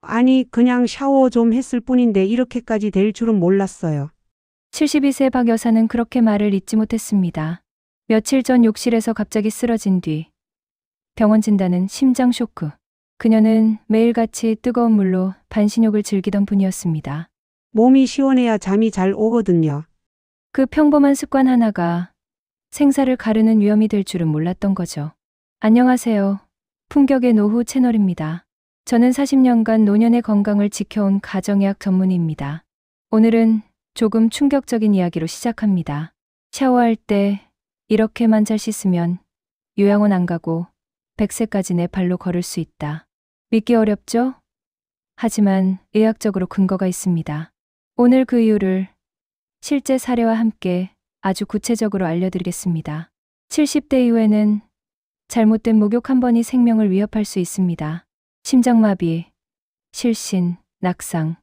아니, 그냥 샤워 좀 했을 뿐인데 이렇게까지 될 줄은 몰랐어요. 72세 박 여사는 그렇게 말을 잇지 못했습니다. 며칠 전 욕실에서 갑자기 쓰러진 뒤 병원 진단은 심장 쇼크. 그녀는 매일같이 뜨거운 물로 반신욕을 즐기던 분이었습니다. 몸이 시원해야 잠이 잘 오거든요. 그 평범한 습관 하나가 생사를 가르는 위험이 될 줄은 몰랐던 거죠. 안녕하세요. 품격의 노후 채널입니다. 저는 40년간 노년의 건강을 지켜온 가정의학 전문의입니다. 오늘은 조금 충격적인 이야기로 시작합니다. 샤워할 때 이렇게만 잘 씻으면 요양원 안 가고 100세까지 내 발로 걸을 수 있다. 믿기 어렵죠? 하지만 의학적으로 근거가 있습니다. 오늘 그 이유를 실제 사례와 함께 아주 구체적으로 알려드리겠습니다. 70대 이후에는 잘못된 목욕 한 번이 생명을 위협할 수 있습니다. 심장마비, 실신, 낙상.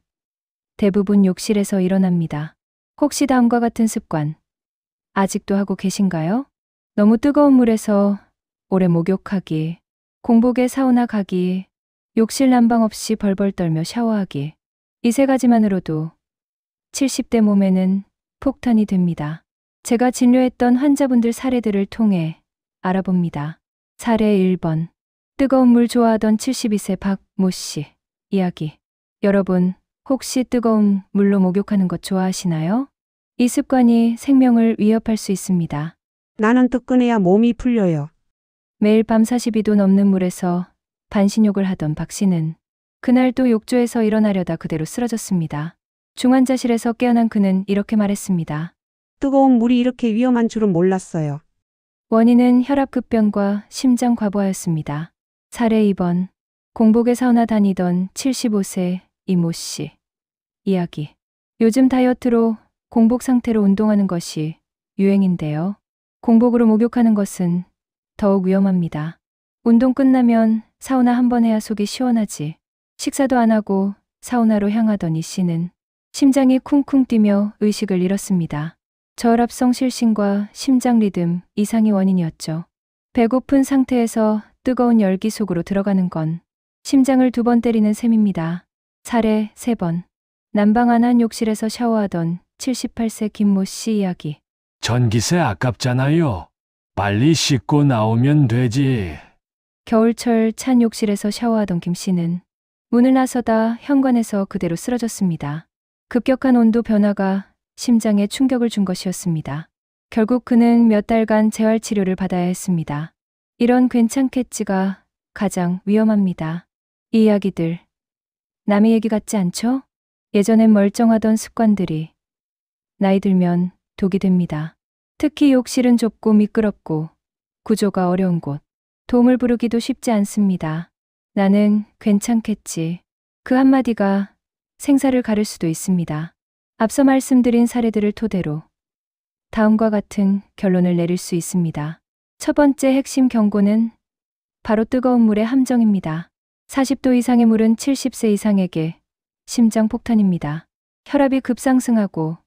대부분 욕실에서 일어납니다. 혹시 다음과 같은 습관 아직도 하고 계신가요? 너무 뜨거운 물에서 오래 목욕하기, 공복에 사우나 가기, 욕실 난방 없이 벌벌 떨며 샤워하기. 이 세 가지만으로도 70대 몸에는 폭탄이 됩니다. 제가 진료했던 환자분들 사례들을 통해 알아봅니다. 사례 1번. 뜨거운 물 좋아하던 72세 박모 씨 이야기. 여러분, 혹시 뜨거운 물로 목욕하는 것 좋아하시나요? 이 습관이 생명을 위협할 수 있습니다. 나는 뜨끈해야 몸이 풀려요. 매일 밤 42도 넘는 물에서 반신욕을 하던 박 씨는 그날 또 욕조에서 일어나려다 그대로 쓰러졌습니다. 중환자실에서 깨어난 그는 이렇게 말했습니다. 뜨거운 물이 이렇게 위험한 줄은 몰랐어요. 원인은 혈압급변과 심장 과부하였습니다. 사례 2번. 공복에 사우나 다니던 75세 이모 씨 이야기. 요즘 다이어트로 공복 상태로 운동하는 것이 유행인데요. 공복으로 목욕하는 것은 더욱 위험합니다. 운동 끝나면 사우나 한 번 해야 속이 시원하지. 식사도 안 하고 사우나로 향하던 이 씨는 심장이 쿵쿵 뛰며 의식을 잃었습니다. 저혈압성 실신과 심장 리듬 이상이 원인이었죠. 배고픈 상태에서 뜨거운 열기 속으로 들어가는 건 심장을 2번 때리는 셈입니다. 사례 3번. 난방 안 한 욕실에서 샤워하던 78세 김모 씨 이야기. 전기세 아깝잖아요. 빨리 씻고 나오면 되지. 겨울철 찬 욕실에서 샤워하던 김 씨는 문을 나서다 현관에서 그대로 쓰러졌습니다. 급격한 온도 변화가 심장에 충격을 준 것이었습니다. 결국 그는 몇 달간 재활치료를 받아야 했습니다. 이런 괜찮겠지가 가장 위험합니다. 이 이야기들 남의 얘기 같지 않죠? 예전엔 멀쩡하던 습관들이 나이 들면 독이 됩니다. 특히 욕실은 좁고 미끄럽고 구조가 어려운 곳. 도움을 부르기도 쉽지 않습니다. 나는 괜찮겠지. 그 한마디가 생사를 가를 수도 있습니다. 앞서 말씀드린 사례들을 토대로 다음과 같은 결론을 내릴 수 있습니다. 첫 번째 핵심 경고는 바로 뜨거운 물의 함정입니다. 40도 이상의 물은 70세 이상에게 심장 폭탄입니다. 혈압이 급상승하고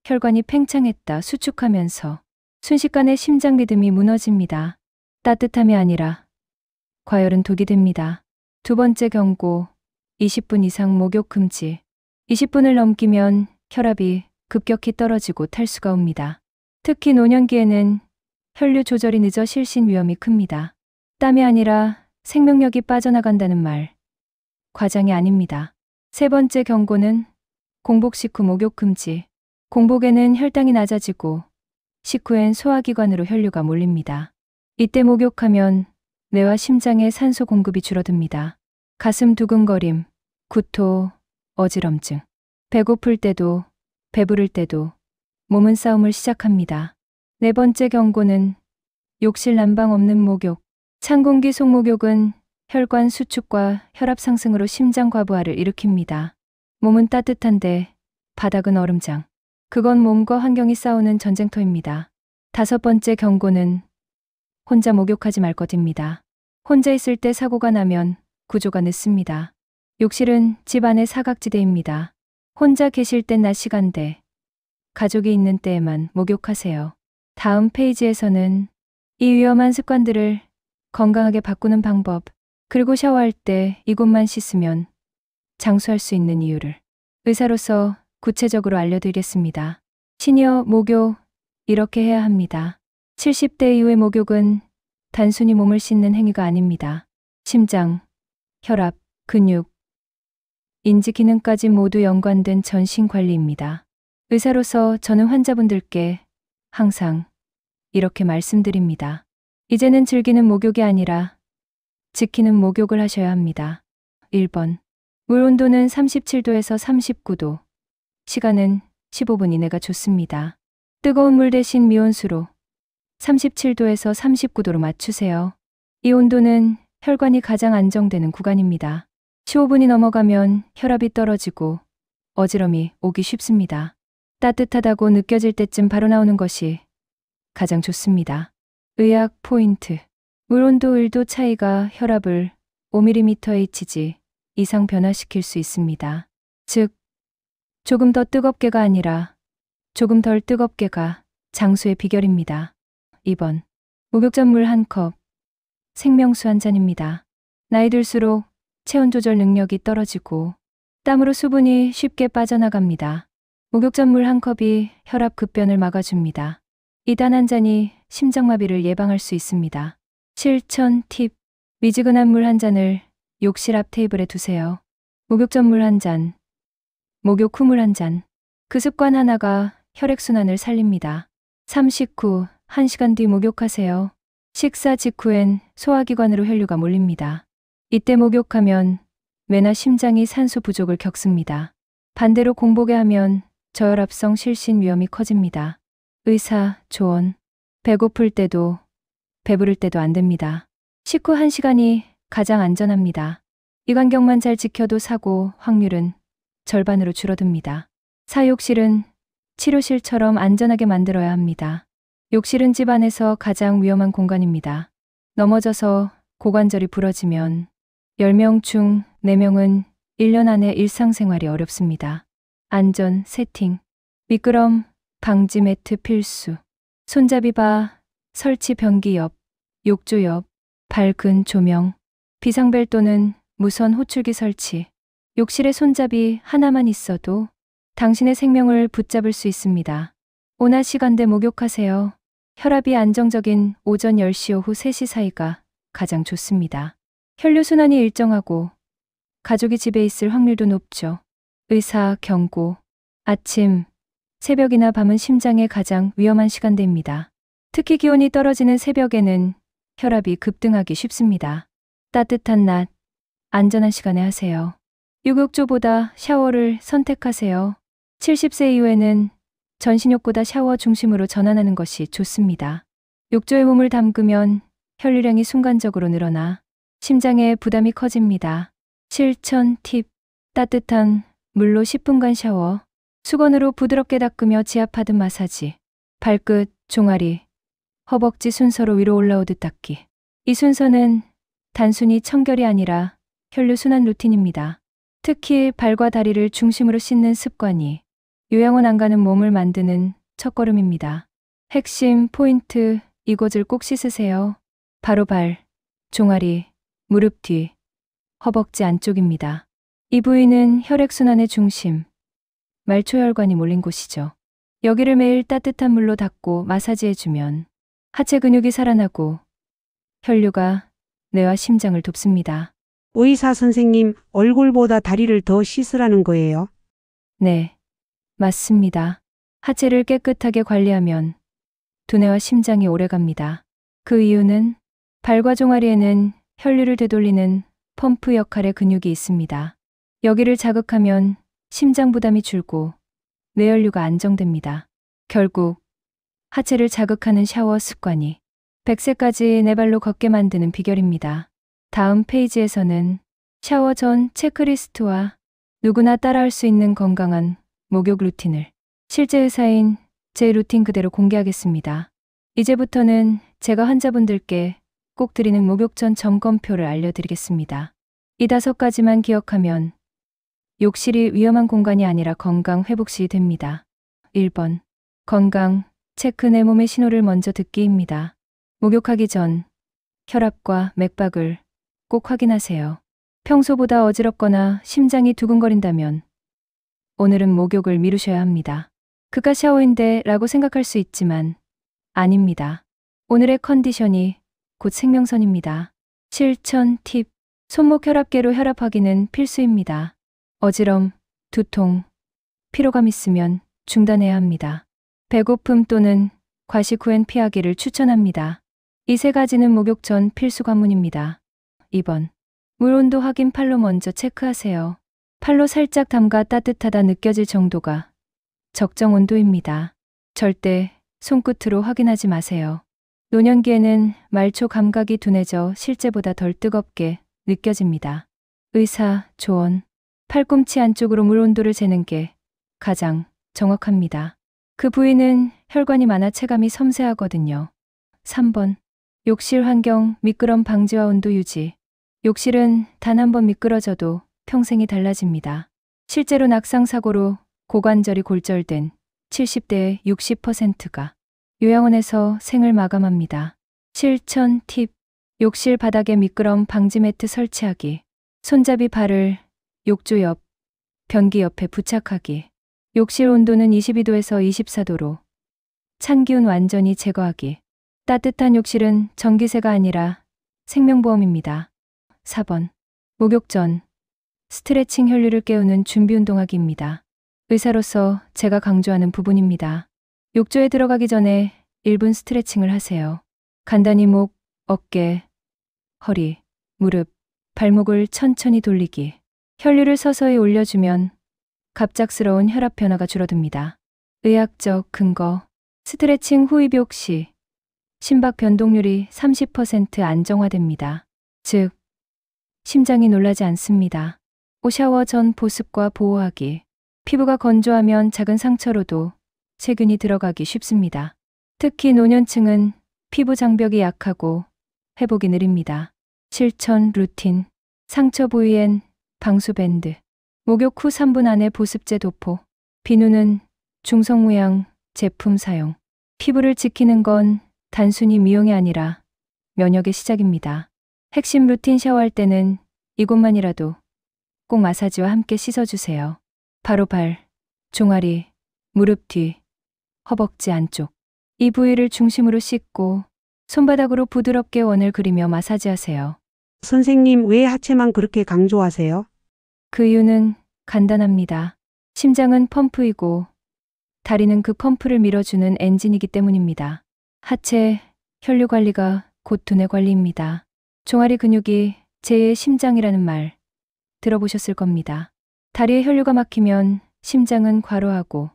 혈관이 팽창했다 수축하면서 순식간에 심장 리듬이 무너집니다. 따뜻함이 아니라 과열은 독이 됩니다. 두 번째 경고, 20분 이상 목욕 금지. 20분을 넘기면 혈압이 급격히 떨어지고 탈수가 옵니다. 특히 노년기에는 혈류 조절이 늦어 실신 위험이 큽니다. 땀이 아니라 생명력이 빠져나간다는 말, 과장이 아닙니다. 세 번째 경고는 공복 식후 목욕 금지. 공복에는 혈당이 낮아지고 식후엔 소화기관으로 혈류가 몰립니다. 이때 목욕하면 뇌와 심장의 산소 공급이 줄어듭니다. 가슴 두근거림, 구토, 어지럼증. 배고플 때도 배부를 때도 몸은 싸움을 시작합니다. 네 번째 경고는 욕실 난방 없는 목욕. 찬 공기 속 목욕은 혈관 수축과 혈압 상승으로 심장 과부하를 일으킵니다. 몸은 따뜻한데 바닥은 얼음장. 그건 몸과 환경이 싸우는 전쟁터입니다. 다섯 번째 경고는 혼자 목욕하지 말 것입니다. 혼자 있을 때 사고가 나면 구조가 늦습니다. 욕실은 집 안의 사각지대입니다. 혼자 계실 땐 낮 시간대, 가족이 있는 때에만 목욕하세요. 다음 페이지에서는 이 위험한 습관들을 건강하게 바꾸는 방법, 그리고 샤워할 때 이곳만 씻으면 장수할 수 있는 이유를 의사로서 구체적으로 알려드리겠습니다. 시니어 목욕, 이렇게 해야 합니다. 70대 이후의 목욕은 단순히 몸을 씻는 행위가 아닙니다. 심장, 혈압, 근육, 인지 기능까지 모두 연관된 전신 관리입니다. 의사로서 저는 환자분들께 항상 이렇게 말씀드립니다. 이제는 즐기는 목욕이 아니라 지키는 목욕을 하셔야 합니다. 1번. 물 온도는 37도에서 39도. 시간은 15분 이내가 좋습니다. 뜨거운 물 대신 미온수로 37도에서 39도로 맞추세요. 이 온도는 혈관이 가장 안정되는 구간입니다. 15분이 넘어가면 혈압이 떨어지고 어지럼이 오기 쉽습니다. 따뜻하다고 느껴질 때쯤 바로 나오는 것이 가장 좋습니다. 의학 포인트. 물 온도 1도 차이가 혈압을 5mmHg 이상 변화시킬 수 있습니다. 즉, 조금 더 뜨겁게가 아니라 조금 덜 뜨겁게가 장수의 비결입니다. 2번. 목욕 전 물 1컵. 생명수 한 잔입니다. 나이 들수록 체온 조절 능력이 떨어지고 땀으로 수분이 쉽게 빠져나갑니다. 목욕 전 물 1컵이 혈압 급변을 막아줍니다. 이 단 한 잔이 심장마비를 예방할 수 있습니다. 실천 팁. 미지근한 물 한 잔을 욕실 앞 테이블에 두세요. 목욕 전 물 한 잔, 목욕 후 물 한 잔. 그 습관 하나가 혈액순환을 살립니다. 39, 1시간 뒤 목욕하세요. 식사 직후엔 소화기관으로 혈류가 몰립니다. 이때 목욕하면 뇌나 심장이 산소 부족을 겪습니다. 반대로 공복에 하면 저혈압성 실신 위험이 커집니다. 의사 조언. 배고플 때도 배부를 때도 안 됩니다. 식후 1시간이 가장 안전합니다. 이 간격만 잘 지켜도 사고 확률은 절반으로 줄어듭니다. 사욕실은 치료실처럼 안전하게 만들어야 합니다. 욕실은 집 안에서 가장 위험한 공간입니다. 넘어져서 고관절이 부러지면 10명 중 4명은 1년 안에 일상생활이 어렵습니다. 안전 세팅. 미끄럼 방지 매트 필수. 손잡이 바 설치 변기 옆, 욕조 옆, 밝은 조명, 비상벨 또는 무선 호출기 설치. 욕실에 손잡이 하나만 있어도 당신의 생명을 붙잡을 수 있습니다. 온화 시간대 목욕하세요. 혈압이 안정적인 오전 10시 오후 3시 사이가 가장 좋습니다. 혈류순환이 일정하고 가족이 집에 있을 확률도 높죠. 의사 경고. 아침, 새벽이나 밤은 심장에 가장 위험한 시간대입니다. 특히 기온이 떨어지는 새벽에는 혈압이 급등하기 쉽습니다. 따뜻한 낮, 안전한 시간에 하세요. 욕욕조보다 샤워를 선택하세요. 70세 이후에는 전신욕보다 샤워 중심으로 전환하는 것이 좋습니다. 욕조에 몸을 담그면 혈류량이 순간적으로 늘어나 심장에 부담이 커집니다. 실천 팁. 따뜻한 물로 10분간 샤워. 수건으로 부드럽게 닦으며 지압하듯 마사지. 발끝, 종아리, 허벅지 순서로 위로 올라오듯 닦기. 이 순서는 단순히 청결이 아니라 혈류순환 루틴입니다. 특히 발과 다리를 중심으로 씻는 습관이 요양원 안 가는 몸을 만드는 첫걸음입니다. 핵심 포인트, 이곳을 꼭 씻으세요. 바로 발, 종아리, 무릎 뒤, 허벅지 안쪽입니다. 이 부위는 혈액순환의 중심, 말초혈관이 몰린 곳이죠. 여기를 매일 따뜻한 물로 닦고 마사지해주면 하체 근육이 살아나고 혈류가 뇌와 심장을 돕습니다. 의사 선생님, 얼굴보다 다리를 더 씻으라는 거예요? 네, 맞습니다. 하체를 깨끗하게 관리하면 두뇌와 심장이 오래갑니다. 그 이유는 발과 종아리에는 혈류를 되돌리는 펌프 역할의 근육이 있습니다. 여기를 자극하면 심장 부담이 줄고 뇌혈류가 안정됩니다. 결국 하체를 자극하는 샤워 습관이 100세까지 내 발로 걷게 만드는 비결입니다. 다음 페이지에서는 샤워 전 체크리스트와 누구나 따라할 수 있는 건강한 목욕 루틴을 실제 의사인 제 루틴 그대로 공개하겠습니다. 이제부터는 제가 환자분들께 꼭 드리는 목욕 전 점검표를 알려드리겠습니다. 이 5가지만 기억하면 욕실이 위험한 공간이 아니라 건강 회복시 됩니다. 1번. 건강 체크. 내 몸의 신호를 먼저 듣기입니다. 목욕하기 전 혈압과 맥박을 꼭 확인하세요. 평소보다 어지럽거나 심장이 두근거린다면 오늘은 목욕을 미루셔야 합니다. 그가 샤워인데 라고 생각할 수 있지만 아닙니다. 오늘의 컨디션이 곧 생명선입니다. 실천 팁. 손목 혈압계로 혈압 확인은 필수입니다. 어지럼, 두통, 피로감 있으면 중단해야 합니다. 배고픔 또는 과식 후엔 피하기를 추천합니다. 이 세 가지는 목욕 전 필수 관문입니다. 2번. 물 온도 확인. 팔로 먼저 체크하세요. 팔로 살짝 담가 따뜻하다 느껴질 정도가 적정 온도입니다. 절대 손끝으로 확인하지 마세요. 노년기에는 말초 감각이 둔해져 실제보다 덜 뜨겁게 느껴집니다. 의사 조언. 팔꿈치 안쪽으로 물 온도를 재는 게 가장 정확합니다. 그 부위는 혈관이 많아 체감이 섬세하거든요. 3번. 욕실 환경 미끄럼 방지와 온도 유지. 욕실은 단 한 번 미끄러져도 평생이 달라집니다. 실제로 낙상사고로 고관절이 골절된 70대의 60%가 요양원에서 생을 마감합니다. 실천 팁. 욕실 바닥에 미끄럼 방지 매트 설치하기. 손잡이 발을 욕조 옆, 변기 옆에 부착하기. 욕실 온도는 22도에서 24도로 찬 기운 완전히 제거하기. 따뜻한 욕실은 전기세가 아니라 생명보험입니다. 4번. 목욕 전 스트레칭 혈류를 깨우는 준비 운동하기입니다. 의사로서 제가 강조하는 부분입니다. 욕조에 들어가기 전에 1분 스트레칭을 하세요. 간단히 목, 어깨, 허리, 무릎, 발목을 천천히 돌리기. 혈류를 서서히 올려주면 갑작스러운 혈압 변화가 줄어듭니다. 의학적 근거. 스트레칭 후 입욕 시 심박 변동률이 30% 안정화됩니다. 즉, 심장이 놀라지 않습니다. 샤워 전 보습과 보호하기. 피부가 건조하면 작은 상처로도 세균이 들어가기 쉽습니다. 특히 노년층은 피부 장벽이 약하고 회복이 느립니다. 실천 루틴. 상처 부위엔 방수밴드. 목욕 후 3분 안에 보습제 도포. 비누는 중성무양 제품 사용. 피부를 지키는 건 단순히 미용이 아니라 면역의 시작입니다. 핵심 루틴. 샤워할 때는 이곳만이라도 꼭 마사지와 함께 씻어주세요. 바로 발, 종아리, 무릎 뒤, 허벅지 안쪽. 이 부위를 중심으로 씻고 손바닥으로 부드럽게 원을 그리며 마사지하세요. 선생님, 왜 하체만 그렇게 강조하세요? 그 이유는 간단합니다. 심장은 펌프이고 다리는 그 펌프를 밀어주는 엔진이기 때문입니다. 하체, 혈류 관리가 곧 두뇌 관리입니다. 종아리 근육이 제2의 심장이라는 말 들어보셨을 겁니다. 다리에 혈류가 막히면 심장은 과로하고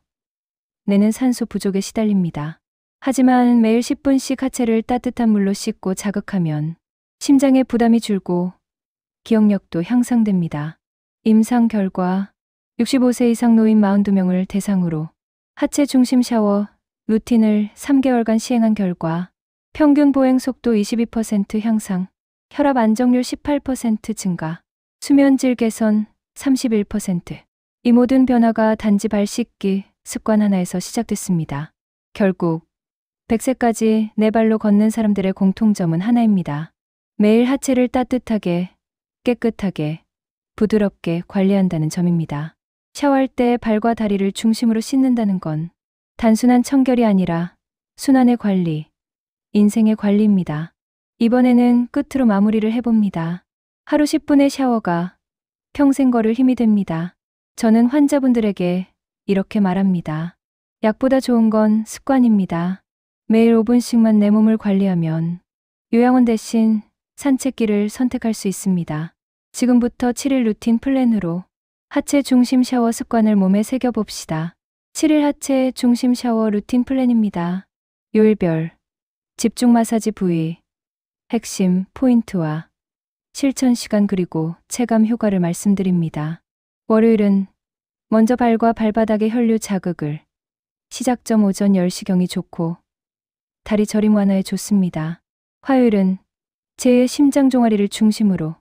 뇌는 산소 부족에 시달립니다. 하지만 매일 10분씩 하체를 따뜻한 물로 씻고 자극하면 심장의 부담이 줄고 기억력도 향상됩니다. 임상 결과 65세 이상 노인 42명을 대상으로 하체 중심 샤워 루틴을 3개월간 시행한 결과 평균 보행 속도 22% 향상, 혈압 안정률 18% 증가, 수면 질 개선 31%. 이 모든 변화가 단지 발 씻기 습관 하나에서 시작됐습니다. 결국 100세까지 네 발로 걷는 사람들의 공통점은 하나입니다. 매일 하체를 따뜻하게, 깨끗하게, 부드럽게 관리한다는 점입니다. 샤워할 때 발과 다리를 중심으로 씻는다는 건 단순한 청결이 아니라 순환의 관리, 인생의 관리입니다. 이번에는 끝으로 마무리를 해봅니다. 하루 10분의 샤워가 평생 걸을 힘이 됩니다. 저는 환자분들에게 이렇게 말합니다. 약보다 좋은 건 습관입니다. 매일 5분씩만 내 몸을 관리하면 요양원 대신 산책길을 선택할 수 있습니다. 지금부터 7일 루틴 플랜으로 하체 중심 샤워 습관을 몸에 새겨봅시다. 7일 하체 중심 샤워 루틴 플랜입니다. 요일별 집중 마사지 부위, 핵심 포인트와 실천 시간 그리고 체감 효과를 말씀드립니다. 월요일은 먼저 발과 발바닥의 혈류 자극을. 시작점 오전 10시경이 좋고 다리 저림 완화에 좋습니다. 화요일은 제 심장 종아리를 중심으로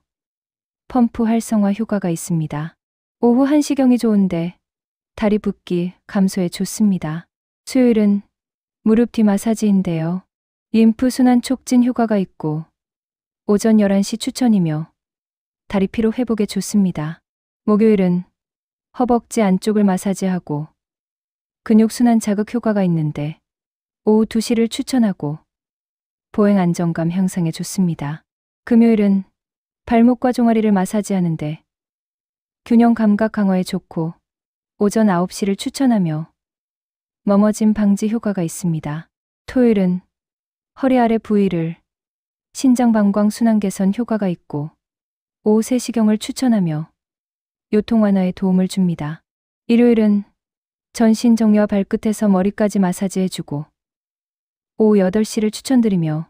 펌프 활성화 효과가 있습니다. 오후 1시경이 좋은데 다리 붓기 감소에 좋습니다. 수요일은 무릎 뒤 마사지인데요. 림프 순환 촉진 효과가 있고 오전 11시 추천이며 다리 피로 회복에 좋습니다. 목요일은 허벅지 안쪽을 마사지하고 근육순환 자극 효과가 있는데 오후 2시를 추천하고 보행 안정감 향상에 좋습니다. 금요일은 발목과 종아리를 마사지하는데 균형 감각 강화에 좋고 오전 9시를 추천하며 넘어짐 방지 효과가 있습니다. 토요일은 허리 아래 부위를 신장 방광 순환 개선 효과가 있고 오후 3시경을 추천하며 요통 완화에 도움을 줍니다. 일요일은 전신 정렬 발끝에서 머리까지 마사지해주고 오후 8시를 추천드리며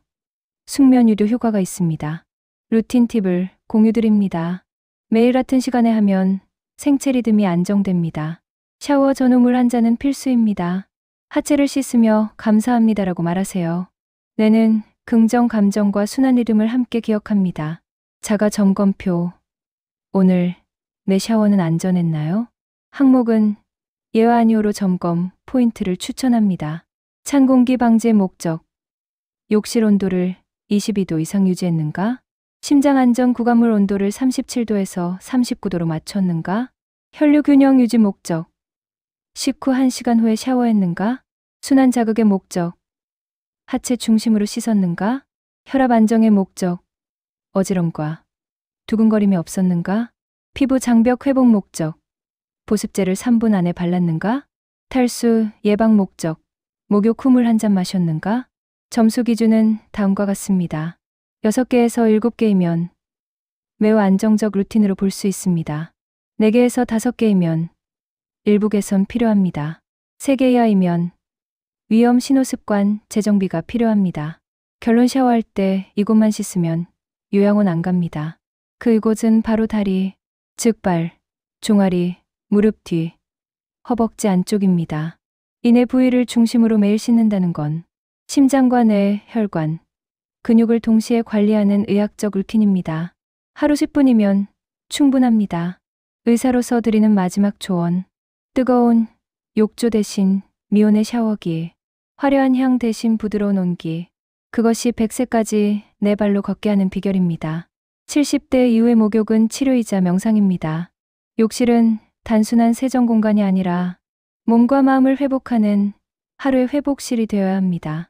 숙면 유도 효과가 있습니다. 루틴 팁을 공유드립니다. 매일 같은 시간에 하면 생체 리듬이 안정됩니다. 샤워 전후 물 한 잔은 필수입니다. 하체를 씻으며 감사합니다라고 말하세요. 뇌는 긍정 감정과 순환 리듬을 함께 기억합니다. 자가 점검표. 오늘 내 샤워는 안전했나요? 항목은 예와 아니오로 점검 포인트를 추천합니다. 찬 공기 방지의 목적. 욕실 온도를 22도 이상 유지했는가? 심장 안전 구간물 온도를 37도에서 39도로 맞췄는가? 혈류 균형 유지 목적. 식후 1시간 후에 샤워했는가? 순환 자극의 목적. 하체 중심으로 씻었는가? 혈압 안정의 목적. 어지럼과 두근거림이 없었는가? 피부 장벽 회복 목적. 보습제를 3분 안에 발랐는가? 탈수 예방 목적. 목욕 후 물 한 잔 마셨는가? 점수 기준은 다음과 같습니다. 6개에서 7개이면 매우 안정적 루틴으로 볼 수 있습니다. 4개에서 5개이면 일부 개선 필요합니다. 3개 이하이면 위험 신호 습관 재정비가 필요합니다. 결론 샤워할 때 이곳만 씻으면 요양원 안 갑니다. 그 이곳은 바로 다리, 즉 발, 종아리, 무릎 뒤, 허벅지 안쪽입니다. 이내 부위를 중심으로 매일 씻는다는 건 심장과 뇌, 혈관, 근육을 동시에 관리하는 의학적 루틴입니다. 하루 10분이면 충분합니다. 의사로서 드리는 마지막 조언. 뜨거운 욕조 대신 미온의 샤워기, 화려한 향 대신 부드러운 온기. 그것이 100세까지 내 발로 걷게 하는 비결입니다. 70대 이후의 목욕은 치료이자 명상입니다. 욕실은 단순한 세정 공간이 아니라 몸과 마음을 회복하는 하루의 회복실이 되어야 합니다.